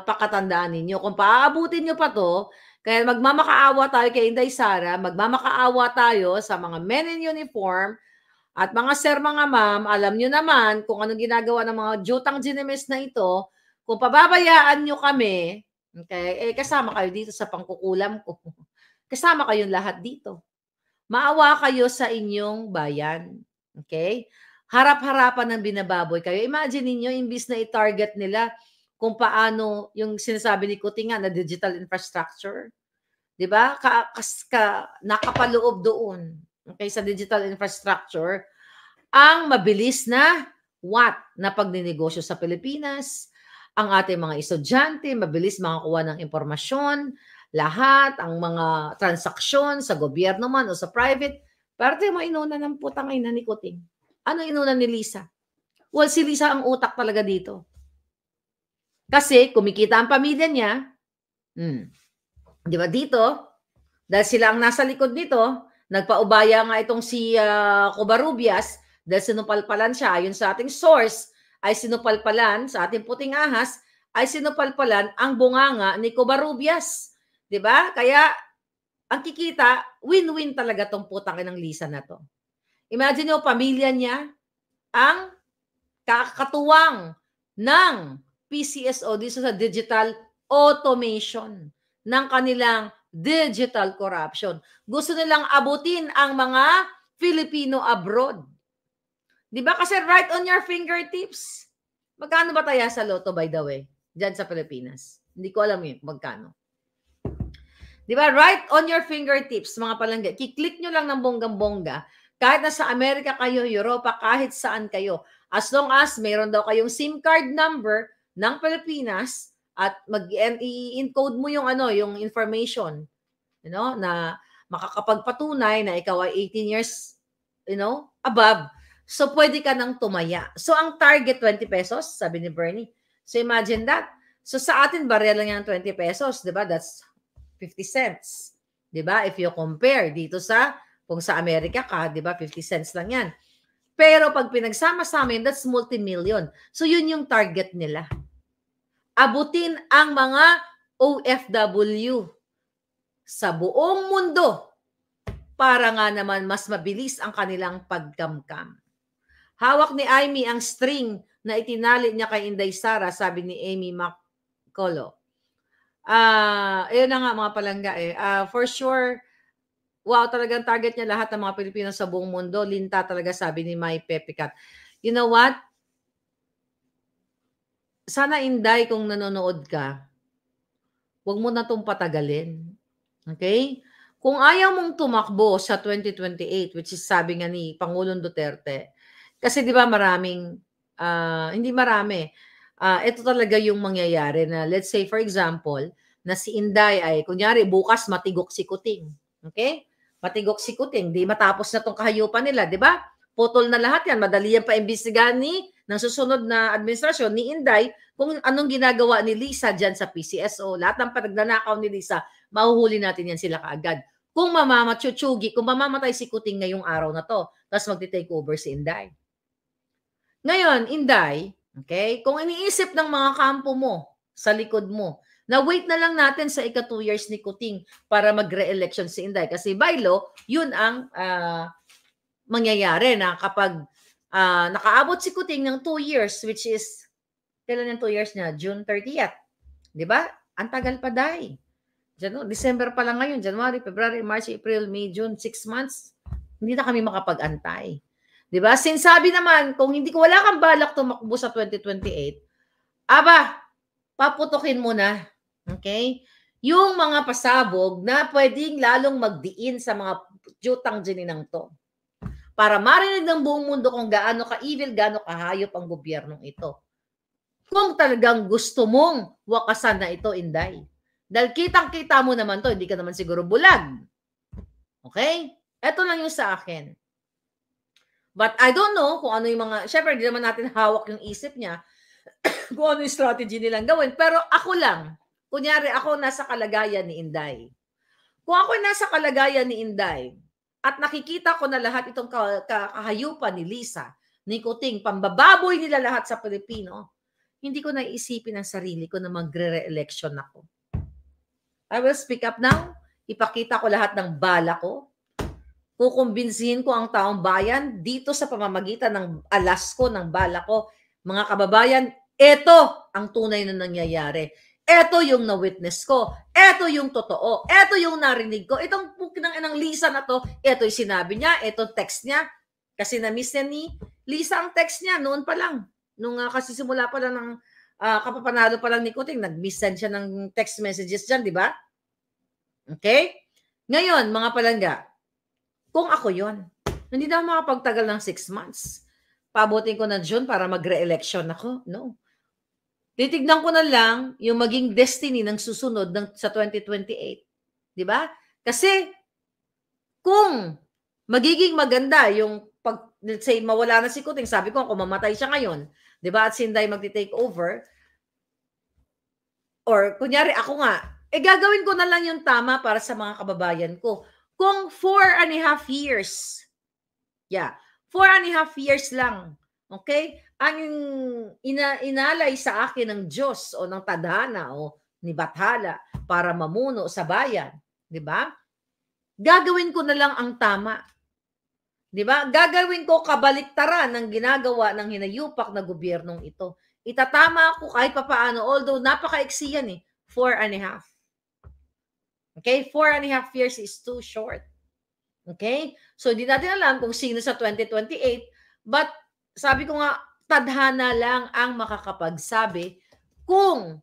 pakatandaan ninyo. Kung paaabutin nyo pa to, kaya magmamakaawa tayo kay Inday Sara, magmamakaawa tayo sa mga men in uniform at mga sir, mga ma'am, alam nyo naman kung anong ginagawa ng mga jutang ginemes na ito. Kung pababayaan nyo kami, okay, kasama kayo dito sa pangkukulam ko. Kasama kayong lahat dito. Maawa kayo sa inyong bayan. Okay? Harap-harapan ng binababoy kayo. Imagine niyo imbis na i-target nila kung paano yung sinasabi ni Kuting na digital infrastructure. 'Di ba? Nakapaloob doon. Okay, sa digital infrastructure, ang mabilis na na pagninegosyo sa Pilipinas, ang ating mga estudyante, mabilis makakuha ng impormasyon, lahat, ang mga transaksyon sa gobyerno man o sa private, parte mo inuna ng putang ina ni Kuting. Ano inuna ni Lisa? Well, si Lisa ang utak talaga dito. Kasi kumikita ang pamilya niya, di ba dito, dahil sila ang nasa likod nito, nagpaubaya nga itong si Covarrubias, dahil sinupalpalan siya, ayon sa ating source, ay sinupalpalan, sa ating puting ahas, ay sinupalpalan ang bunganga ni Covarrubias. 'Di ba? Kaya ang kikita, win-win talaga tong putang ng Lisa na to. Imagine nyo, pamilya niya ang kakatuwang ng PCSO dito sa digital automation ng kanilang digital corruption. Gusto nilang abutin ang mga Filipino abroad. 'Di ba? Kasi right on your fingertips. Magkano ba taya sa loto, by the way, diyan sa Pilipinas? Hindi ko alam yun magkano. 'Di ba? Right on your fingertips, mga palangga. Kiklik nyo lang ng bonggang-bongga. Kahit nasa Amerika kayo, Europa, kahit saan kayo. As long as mayroon daw kayong SIM card number ng Pilipinas at i-encode mo yung yung information, na makakapagpatunay na ikaw ay 18 years, above. So pwede ka nang tumaya. So ang target 20 pesos, sabi ni Bernie. So imagine that. So sa atin barya lang yan 20 pesos, 'di ba? That's 50 cents. 'Di ba? If you compare dito kung sa Amerika ka, 'di ba? 50 cents lang 'yan. Pero pag pinagsama-sama yun, that's multi-million. So yun yung target nila. abutin ang mga OFW sa buong mundo para nga naman mas mabilis ang kanilang pagkamkam. Hawak ni Amy ang string na itinali niya kay Inday Sara, sabi ni Amy Macolo. Ayun na nga mga palangga for sure, wow, talagang target niya lahat ng mga Pilipino sa buong mundo. Linta talaga, sabi ni May Pepicat. You know what? Sana, Inday, kung nanonood ka, huwag mo na itong patagalin. Okay? Kung ayaw mong tumakbo sa 2028, which is sabi nga ni Pangulong Duterte, kasi di ba maraming, hindi marami, ito talaga yung mangyayari na let's say for example, na si Inday ay, kunyari bukas matigok si Kuting. Okay? Matigok si Kuting, di matapos na itong kahayupan nila, di ba? Putol na lahat yan, madali yan pa-imbestigahan ng susunod na administrasyon ni Inday kung anong ginagawa ni Lisa dyan sa PCSO. Lahat ng panagnanakaw ni Lisa, mahuhuli natin yan sila kaagad. Kung kung mamamatay si Kuting ngayong araw na to, tapos magti-take over si Inday. Ngayon, Inday, okay, kung iniisip ng mga kampo mo, sa likod mo, na wait na lang natin sa ika 2 years ni Kuting para mag-re-election si Inday. Kasi by law, yun ang mangyayari na kapag nakaabot si Kuting ng 2 years, which is, kailan yung 2 years niya? June 30th. Di ba? Ang tagal pa, Day. December pa lang ngayon, January, February, March, April, May, June, 6 months. Hindi na kami makapag-antay. Di ba? Sinasabi naman, kung wala kang balak tumakbo sa 2028, paputukin mo na. Okay? Yung mga pasabog na pwedeng lalong magdiin sa mga jutang gininang to. Para marinig ng buong mundo kung gaano ka-evil, gaano kahayop ang gobyernong ito. Kung talagang gusto mong wakasan na ito, Inday. Dahil kitang-kita mo naman to, hindi ka naman siguro bulag. Okay? Ito lang yung sa akin. But I don't know kung ano yung mga, syempre, hindi naman natin hawak yung isip niya kung ano yung strategy nilang gawin. Pero ako lang, kunyari ako nasa kalagayan ni Inday. Kung ako nasa kalagayan ni Inday, at nakikita ko na lahat itong kahayupan ni Lisa, ni Kuting, pambababoy nila lahat sa Pilipino, hindi ko naisipin ang sarili ko na magre-re-election ako. I will speak up now. Ipakita ko lahat ng bala ko. Kukumbinsihin ko ang taong bayan dito sa pamamagitan ng alas ko, ng bala ko. Mga kababayan, ito ang tunay na nangyayari. Ito yung na-witness ko. Ito yung totoo. Ito yung narinig ko. Itong ng Lisa na to, ito yung sinabi niya, ito text niya. Kasi na-miss niya ni Lisa ang text niya noon pa lang. Nung kasi simula pa lang ng kapapanalo pa lang ni Kuting, nag-miss-send siya ng text messages dyan, di ba? Okay? Ngayon, mga palangga, kung ako yon, hindi na makapagtagal ng 6 months. Pabutin ko na June para magre-election ako. No. Titignan ko na lang yung maging destiny ng susunod sa 2028. Di ba? Kasi kung magiging maganda yung let's say mawala na si Kuting, sabi ko kung mamatay siya ngayon, di ba, at si Inday magti-take over, or kunyari ako nga, gagawin ko na lang yung tama para sa mga kababayan ko. Kung 4.5 years, 4.5 years lang, okay, ang inalay sa akin ng Diyos o ng tadhana o ni Bathala para mamuno sa bayan, di ba? Gagawin ko na lang ang tama. Di ba? Gagawin ko kabaliktaran ng ginagawa ng hinayupak na gobyernong ito. Itatama ko kahit papaano, although napaka-iksi yan 4.5. Okay? 4.5 years is too short. Okay? So, hindi natin alam kung sino sa 2028, but sabi ko nga, tadhana lang ang makakapagsabi kung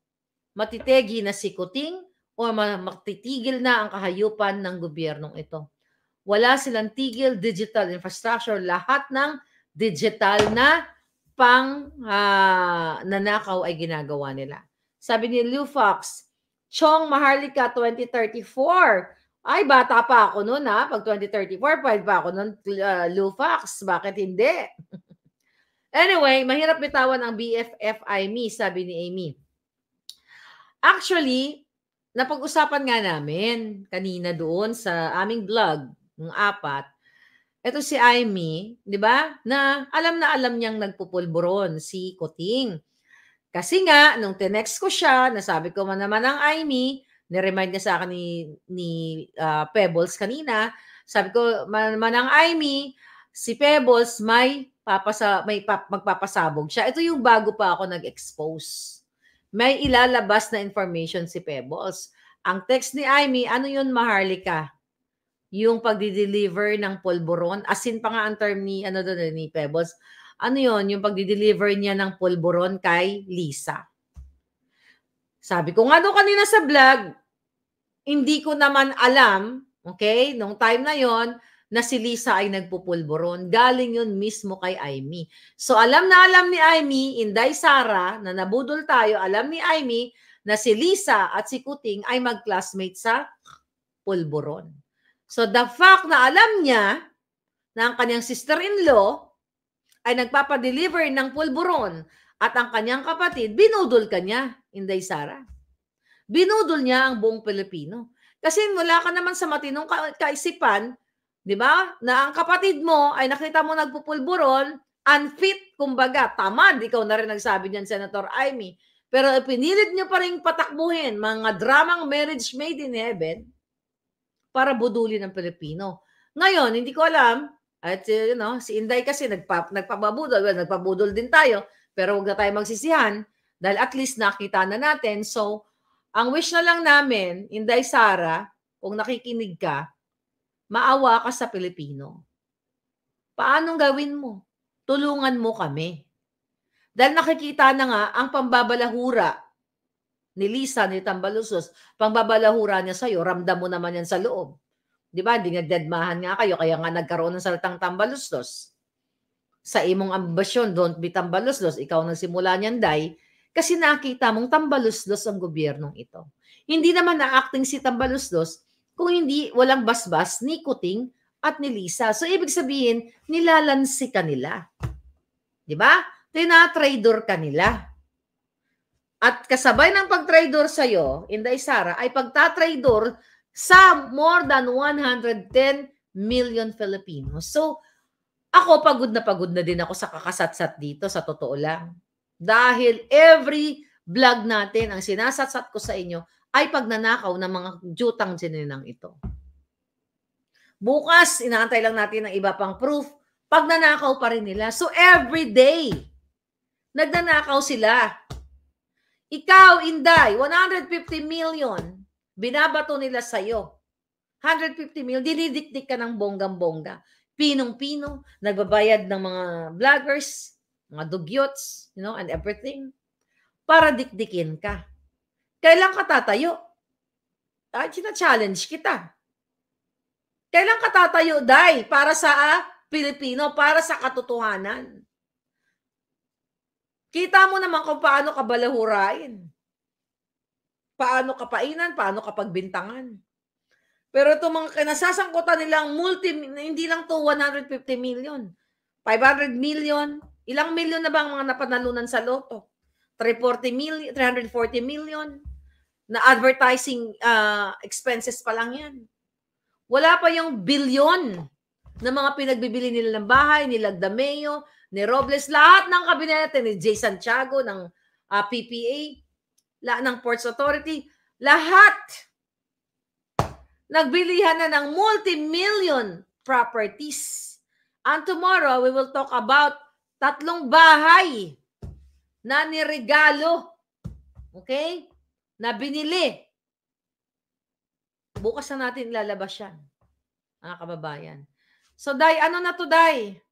matitegi na si Kuting o matitigil na ang kahayupan ng gobyernong ito. Wala silang tigil, digital infrastructure, lahat ng digital na nanakaw ay ginagawa nila. Sabi ni Lou Fox, Chong Maharlika 2034. Ay, bata pa ako noon Pag 2034, pwede pa ako noon, Lou Fox. Bakit hindi? Anyway, mahirap bitawan ang BFF Amy, sabi ni Amy. Actually, napag-usapan nga namin kanina doon sa aming vlog, ng 4. Ito si Amy, di ba? Na alam niyang nagpupulburon si Kuting. Kasi nga, nung tinext ko siya, nasabi ko man naman ang Aimee, ni-remind niya sa akin ni Pebbles kanina, sabi ko man naman ang Aimee, si Pebbles magpapasabog siya. Ito yung bago pa ako nag-expose. May ilalabas na information si Pebbles. Ang text ni Aimee, ano yun, Maharlika? Yung pagdi-deliver ng pulburon, asin pa nga ang term ni ni Pebbles. Ano yun, yung pagdi-deliver niya ng pulburon kay Lisa. Sabi ko nga doon kanina sa vlog, hindi ko naman alam, okay, nung time na yon na si Lisa ay nagpupulburon. Galing yun mismo kay Aimee. So alam na alam ni Aimee, Inday Sara, na nabudol tayo, alam ni Aimee na si Lisa at si Kuting ay mag-classmate sa pulburon. So the fact na alam niya na ang kanyang sister-in-law ay nagpapadeliver ng pulburon at ang kanyang kapatid, binudol ka niya, Inday Sara. Binudol niya ang buong Pilipino. Kasi wala ka naman sa matinong kaisipan, di ba, na ang kapatid mo ay nakita mo nagpupulburon, unfit, kumbaga, tamad. Ikaw na rin nagsabi niyan, Senator Aimee. Pero pinilit niyo pa rin patakbuhin mga dramang marriage made in heaven para budulin ng Pilipino. Ngayon, hindi ko alam, at si Inday kasi nagpabudol din tayo, pero huwag na tayo magsisihan dahil at least nakita na natin. So, ang wish na lang namin, Inday Sara, kung nakikinig ka, maawa ka sa Pilipino. Paanong gawin mo? Tulungan mo kami. Dahil nakikita na nga ang pambabalahura ni Lisa, ni Tambaluslos, pambabalahura niya sa'yo, ramdam mo naman yan sa loob. Di ba? Hindi nga deadmahan nga kayo, kaya nga nagkaroon ng salitang tambaluslos. Sa imong ambisyon, don't be tambaluslos. Ikaw nagsimula niyan, Day, kasi nakita mong tambaluslos ang gobyernong ito. Hindi naman na-acting si tambaluslos kung hindi walang basbas ni Kuting at ni Lisa. So, ibig sabihin, nilalansi ka nila. Di ba? Tinatrador ka nila. At kasabay ng pag-trador sa'yo, Inday Sara, ay pagtatrador sa more than 110 million Filipinos. So, ako pagod na din ako sa kakasatsat dito, sa totoo lang. Dahil every vlog natin, ang sinasatsat ko sa inyo, ay pagnanakaw ng mga jutang sininang ito. Bukas, inaantay lang natin ng iba pang proof, pagnanakaw pa rin nila. So, every day, nagnanakaw sila. Ikaw, Inday, 150 million, binabato nila sa'yo. 150 million, dinidikdik ka ng bonggang-bongga. Pinong-pino, nagbabayad ng mga vloggers, mga dugyots, and everything, para dikdikin ka. Kailan ka tatayo? Sina-challenge kita. Kailan ka tatayo, Day, para sa Pilipino, para sa katotohanan? Kita mo naman kung paano ka balahurain. Paano ka painan, paano ka pagbintangan. Pero itong mga kinasasangkutan nilang hindi lang to 150 million. 500 million. Ilang milyon na ba ang mga napanalunan sa loto? 340 million. Na advertising expenses pa lang yan. Wala pa yung bilyon na mga pinagbibili nila ng bahay, nila Dameo, ni Robles, lahat ng kabinete, ni Jay Santiago, ng PPA, lahat ng Ports Authority, lahat nagbilihan na ng multi-million properties. And tomorrow, we will talk about 3 bahay na niregalo, okay, na binili. Bukas na natin ilalabas yan, mga kababayan. So, Day, ano na to, Day?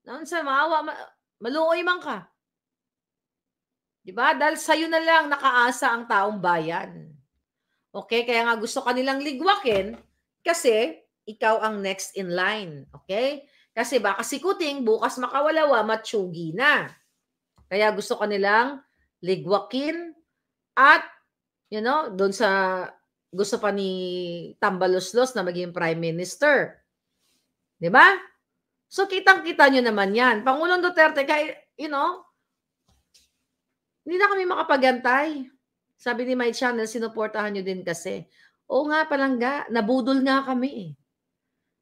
Sa maawa, maluoy man ka. Diba? Dahil sa'yo na lang nakaasa ang taong bayan. Okay? Kaya nga gusto kanilang ligwakin kasi ikaw ang next in line. Okay? Kasi baka si Kuting bukas makawalawa, matsugi na. Kaya gusto kanilang ligwakin at, doon sa gusto pa ni Tambaluslos na maging Prime Minister. Diba? So, kitang-kita nyo naman yan. Pangulong Duterte, hindi na kami makapagantay. Sabi ni My Channel, sinuportahan nyo din kasi. Oo nga, palangga, nabudol nga kami.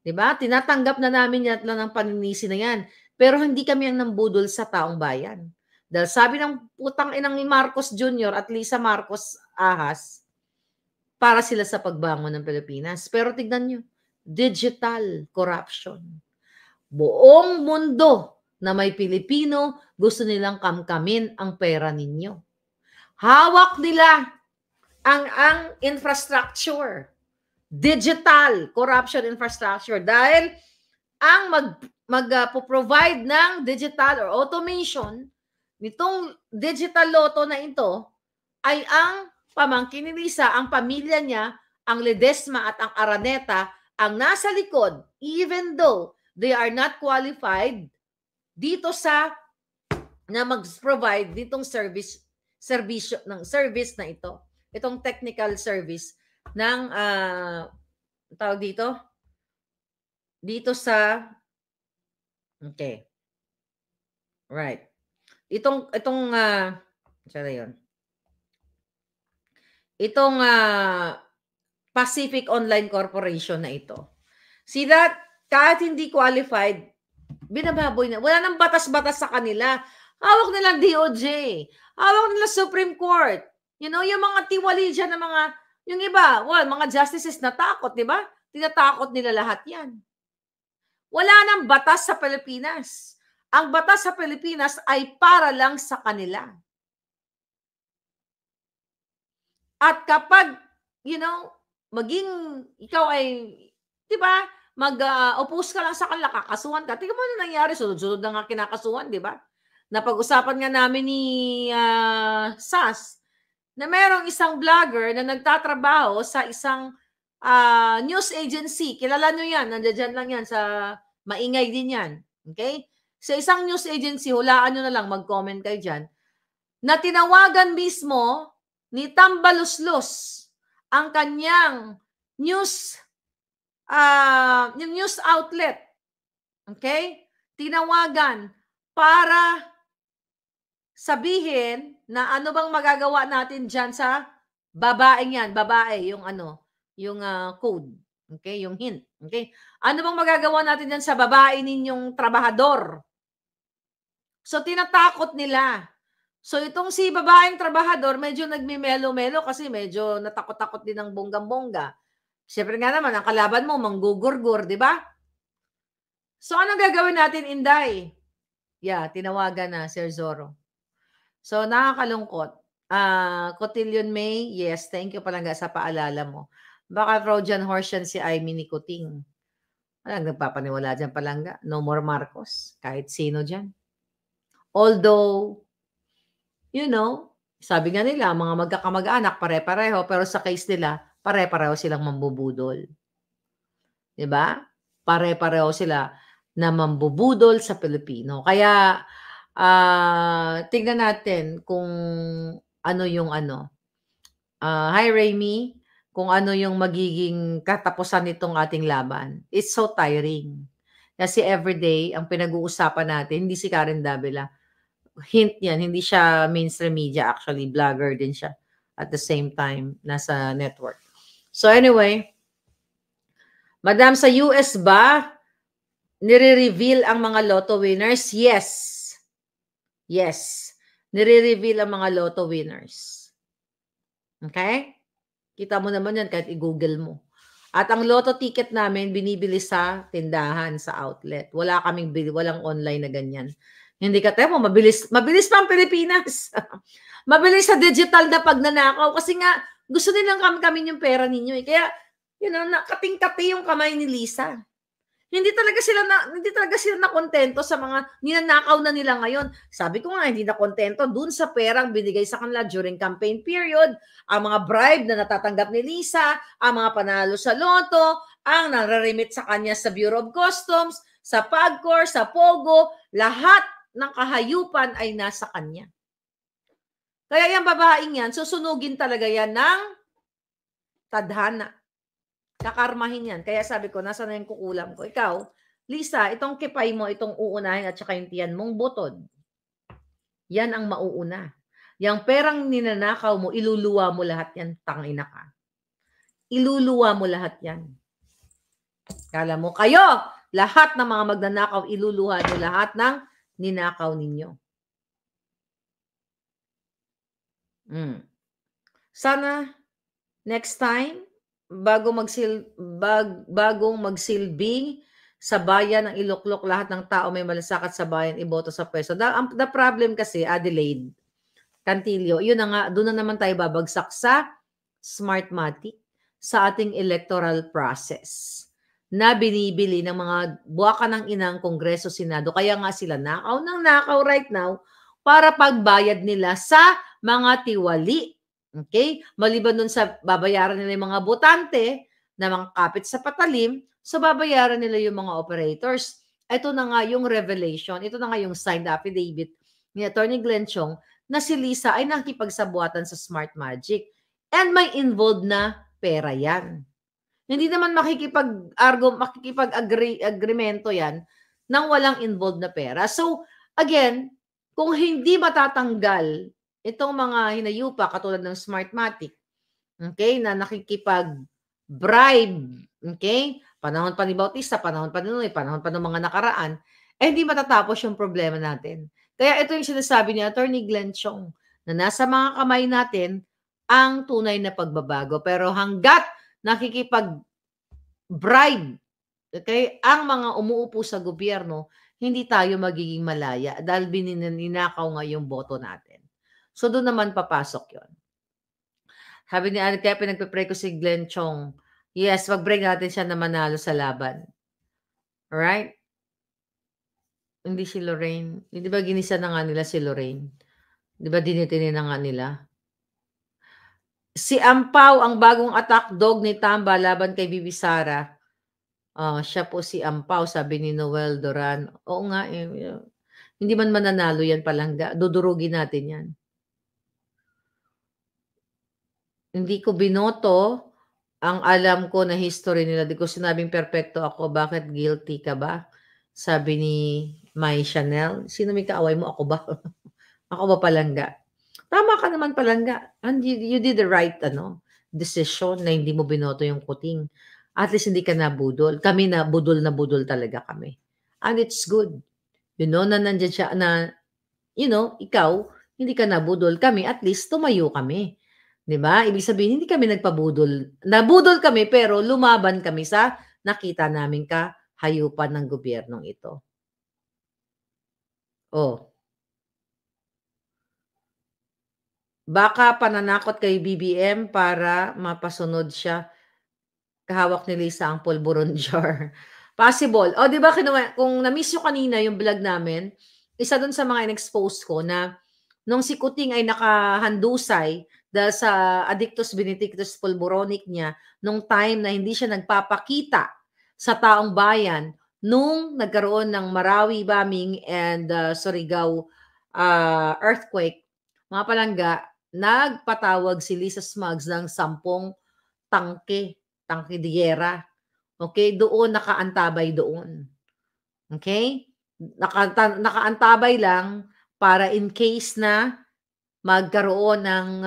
Diba? Tinatanggap na namin yan lang ng paninisi na yan. Pero hindi kami ang nambudol sa taong bayan. Dahil sabi ng putang inang ni Marcos Jr. at Lisa Marcos Ahas, para sila sa pagbangon ng Pilipinas. Pero tignan nyo, digital corruption. Buong mundo na may Pilipino, gusto nilang kamkamin ang pera ninyo. Hawak nila ang infrastructure. Digital corruption infrastructure. Dahil ang mag-provide ng digital or automation nitong digital lotto na ito ay ang pamangkin ni Lisa, ang pamilya niya, ang Ledesma at ang Araneta ang nasa likod, even though they are not qualified dito sa na mag-provide ditong service na ito. Itong technical service ng tawag dito sa okay. Right. Itong sana yun. Itong Pacific Online Corporation na ito. See that? Kahit hindi qualified, binababoy na. Wala nang batas-batas sa kanila. Hawak nila DOJ. Hawak nila Supreme Court. You know, yung mga tiwali dyan na yung iba, mga justices natakot, di ba? Tinatakot nila lahat yan. Wala nang batas sa Pilipinas. Ang batas sa Pilipinas ay para lang sa kanila. At kapag, ikaw ay, di ba, mag-oppose ka lang sa kanila, kakasuhan ka. Tingnan mo na nangyari, sunod-sunod na nga kinakasuhan, di ba? Napag-usapan nga namin ni SAS na merong isang vlogger na nagtatrabaho sa isang news agency. Kilala nyo yan, nandiyan lang yan, sa maingay din yan. Okay? Sa isang news agency, hulaan nyo na lang, mag-comment kayo dyan, na tinawagan mismo ni Tambaluslos ang kanyang news outlet. Okay? Tinawagan para sabihin na ano bang magagawa natin dyan sa babaeng yan. Babae, yung code. Okay? Yung hint. Okay? Ano bang magagawa natin dyan sa babae ninyong trabahador? So, tinatakot nila. So, itong si babaeng trabahador, medyo nagmimelo-melo kasi medyo natakot-takot din ng bonggang-bongga. Siyempre nga naman, ang kalaban mo, manggugurgur, di ba? So, anong gagawin natin, Inday? Yeah, tinawagan na, Sir Zorro. So, nakakalungkot. Cotillion May, yes, thank you palangga sa paalala mo. Baka Trojan horse yan si Aimee Nicoting. Walang nagpapaniwala dyan palangga. No more Marcos. Kahit sino dyan. Although, sabi nga nila, mga magkakamag-anak, pare-pareho, pero sa case nila, pare-pareho silang mambubudol. Diba? Pare-pareho sila na mambubudol sa Pilipino. Kaya, tignan natin kung ano yung hi, Raimi, kung ano yung magiging katapusan nitong ating laban. It's so tiring. Kasi everyday, ang pinag-uusapan natin, hindi si Karen Davila. Hint yan, hindi siya mainstream media actually, vlogger din siya at the same time nasa network. So anyway, Madam, sa US ba nire-reveal ang mga lotto winners? Yes. Yes. Nire-reveal ang mga lotto winners. Okay? Kita mo naman yan kahit i-google mo. At ang lotto ticket namin binibili sa tindahan, sa outlet. Walang online na ganyan. Hindi ka temo, mabilis pa ang Pilipinas. Mabilis sa digital na pagnanakaw kasi nga gusto nilang kami yung pera ninyo. Kaya, nakating-kati yung kamay ni Lisa. Hindi talaga sila na kontento sa mga ninanakaw na nila ngayon. Sabi ko nga, hindi na kontento dun sa perang binigay sa kanila during campaign period, ang mga bribe na natatanggap ni Lisa, ang mga panalo sa loto, ang nare-remit sa kanya sa Bureau of Customs, sa PAGCOR, sa POGO, lahat ng kahayupan ay nasa kanya. Kaya yung babaeng yan, susunugin talaga yan ng tadhana. Kakarmahin yan. Kaya sabi ko, nasa na yung kukulam ko. Ikaw, Lisa, itong kipay mo, itong uunahin at saka yung tiyan mong butod. Yan ang mauuna. Yang perang ninanakaw mo, iluluwa mo lahat yan, tangina ka. Iluluwa mo lahat yan. Kala mo, kayo, lahat ng mga magnanakaw, iluluha nyo lahat ng ninakaw ninyo. Hmm. Sana next time, bagong magsilbing sa bayan ng Iloklok, lahat ng tao may malasakit sa bayan, iboto sa pwesto. The problem kasi, Adelaide, Cantillo, yun na nga, doon na naman tayo babagsak sa Smartmatic, sa ating electoral process na binibili ng mga buwaka ng inang Kongreso, Senado. Kaya nga sila nakaw ng nakaw right now para pagbayad nila sa mga tiwali. Okay? Maliban dun sa babayaran nila yung mga botante na mga kapit sa patalim, so babayaran nila yung mga operators. Ito na nga yung revelation, ito na nga yung signed affidavit ni Attorney Glenn Chong na si Lisa ay nakikipagsabuatan sa Smart Magic. And may involved na pera yan. Hindi naman makikipag-agreemento yan nang walang involved na pera. So, again, kung hindi matatanggal itong mga hinayupa katulad ng Smartmatic, okay, na nakikipag-bribe, okay, panahon pa ni Bautista, panahon pa ni Noy, panahon pa ng mga nakaraan, eh hindi matatapos yung problema natin. Kaya ito yung sinasabi ni Attorney Glenn Chong na nasa mga kamay natin ang tunay na pagbabago. Pero hanggat nakikipag-bribe, okay, ang mga umuupo sa gobyerno, hindi tayo magiging malaya dahil ninakaw nga yung boto natin. So doon naman papasok yon. Sabi ni Anne, kaya pinagpe-pray ko si Glenn Chong. Yes, mag-break natin siya na manalo sa laban. Alright? Hindi si Lorraine. Di ba ginisa na nga nila si Lorraine? Di ba dinitinin na nga nila? Si Ampaw, ang bagong attack dog ni Tamba laban kay Bibi Sara. Siya po si Ampaw, sabi ni Noel Duran. Oo nga, hindi man mananalo yan Palangga. Dudurugin natin yan. Hindi ko binoto. Ang alam ko na history nila, di ko sinabing perfecto ako. Bakit guilty ka ba? Sabi ni Mai Chanel. Sino may kaaway mo? Ako ba? Ako ba Palangga? Tama ka naman Palangga. And you did the right decision na hindi mo binoto yung kuting. At least hindi ka nabudol. Kami na budol talaga kami. And it's good. Na nandyan siya na, ikaw, hindi ka nabudol. Kami, at least tumayo kami. 'Di ba? Ibig sabihin, hindi kami nagpabudol. Nabudol kami, pero lumaban kami sa nakita naming kahayupan ng gobyernong ito. Oh. Baka pananakot kay BBM para mapasunod siya. Kahawak ni Lisa ang pulburon jar. Possible. O, di ba, kung na-miss nyo kanina yung vlog namin, isa dun sa mga in-expose ko na nung si Kuting ay nakahandusay dahil sa Addictus Benedictus pulboronic niya, nung time na hindi siya nagpapakita sa taong bayan, nung nagkaroon ng Marawi bombing and Surigao earthquake, mga Palangga, nagpatawag si Lisa Smugs ng 10 tangke de giyera. Okay? Doon nakaantabay doon. Okay? Nakaantabay lang para in case na magkaroon ng,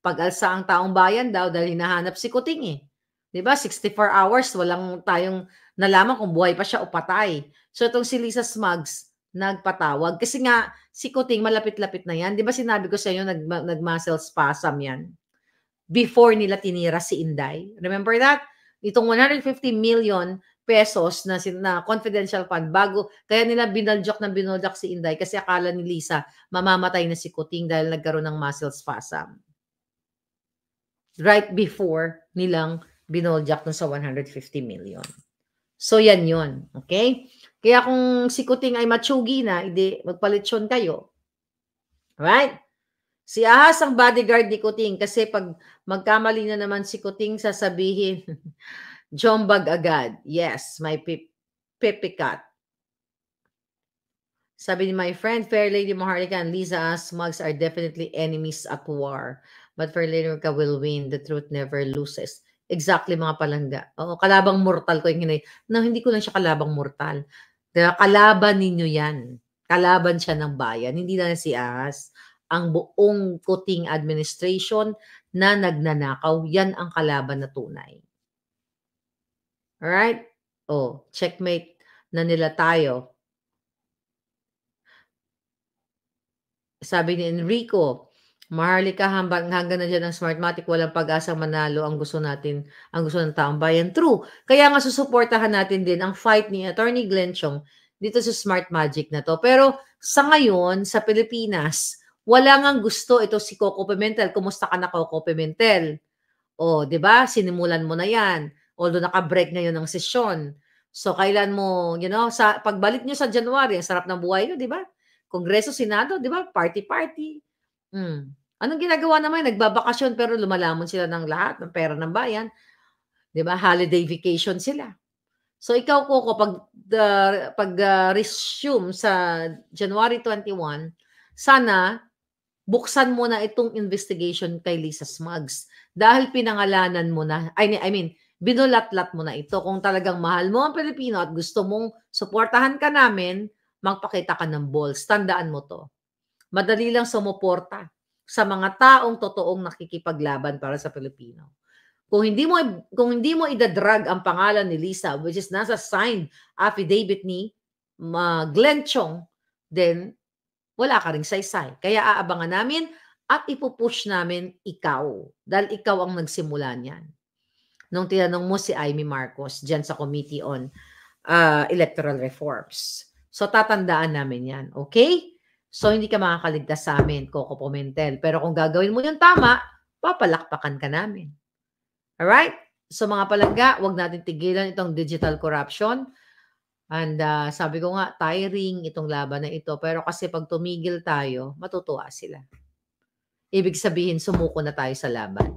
pag-alsa ang taong bayan daw dahil hinahanap si Kuting eh. 'Di ba? 64 hours, walang tayong nalaman kung buhay pa siya o patay. So itong si Lisa Smugs, nagpatawag. Kasi nga, si Kuting malapit-lapit na yan. 'Di ba sinabi ko sa inyo, nag-muscle spasm yan before nila tinira si Inday. Remember that? Itong 150 million pesos na confidential fund kaya nila binaljak si Inday kasi akala ni Lisa mamamatay na si Kuting dahil nagkaroon ng muscle spasm. Right before nilang binoljak sa 150 million. So yan yun. Okay? Kaya kung si Kuting ay matsugi na, hindi magpalitsyon kayo. Right? Si Ahas ang bodyguard ni Kuting kasi pag magkamali na naman si Kuting, sasabihin, Jombag agad. Yes, my pipikat. Sabi ni my friend, Fair Lady Maharlika and Lisa Smugs are definitely enemies at war. But Fair Lady Maharlika will win. The truth never loses. Exactly, mga Palangga. Oo, kalabang mortal ko yung hinay. No, hindi ko lang siya kalabang mortal. Kalaban ninyo yan. Kalaban siya ng bayan. Hindi lang si Ahas. Ang buong Kuting administration na nagnanakaw, yan ang kalaban na tunay. Alright? Oh, checkmate na nila tayo. Sabi ni Enrico, Maharlika hanggang nandiyan ang Smartmatic walang pag-asang manalo ang gusto natin, ang gusto ng taong bayan. True, kaya nga susuportahan natin din ang fight ni Attorney Glenn Chong dito sa Smartmagic na 'to. Pero sa ngayon sa Pilipinas, wala ngang gusto ito si Coco Pimentel. Kumusta ka na Coco Pimentel? Oh, 'di ba sinimulan mo na 'yan, although naka-break ngayon ang sesyon. So kailan mo, sa pagbalik niyo sa January ang sarap ng buhay niyo, 'di ba? Kongreso, Senado, 'di ba? Party-party. Anong ginagawa naman, nagbabakasyon pero lumalamon sila ng lahat ng pera ng bayan, 'di ba? Holiday vacation sila. So ikaw Coco resume sa January 21, sana buksan mo na itong investigation kay Lisa Smugs dahil pinangalanan mo na, I mean, binulatlat mo na ito. Kung talagang mahal mo ang Pilipino at gusto mong suportahan ka namin, magpakita ka ng balls. Tandaan mo to. Madali lang sumuporta sa mga taong totoong nakikipaglaban para sa Pilipino. Kung hindi mo idadrag ang pangalan ni Lisa, which is nasa signed affidavit ni Glenn Chong, then wala ka ring saysay. Kaya aabangan namin at ipupush namin ikaw. Dahil ikaw ang nagsimula niyan. Nung tinanong mo si Amy Marcos dyan sa Committee on Electoral Reforms. So tatandaan namin yan. Okay? So hindi ka makakaligtas sa amin, Coco Pimentel. Pero kung gagawin mo yung tama, papalakpakan ka namin. Alright? So mga palangga, wag natin tigilan itong digital corruption. And sabi ko nga, tiring itong laban na ito. Pero kasi pag tumigil tayo, matutuwa sila. Ibig sabihin, sumuko na tayo sa laban.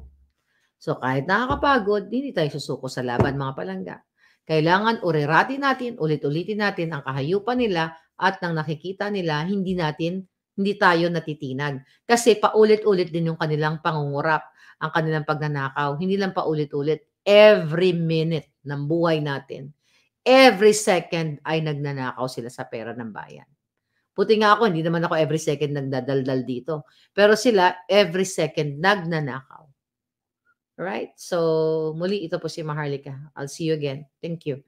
So kahit nakakapagod, hindi tayo susuko sa laban, mga palangga. Kailangan uriratin natin, ulit-ulitin natin ang kahayupan nila at nang nakikita nila, hindi tayo natitinag. Kasi paulit-ulit din yung kanilang pangungurap, ang kanilang pagnanakaw. Hindi lang paulit-ulit. Every minute ng buhay natin, every second ay nagnanakaw sila sa pera ng bayan. Buti nga ako, hindi naman ako every second nagdadaldal dito. Pero sila, every second nagnanakaw. Alright? So, muli ito po si Maharlika. I'll see you again. Thank you.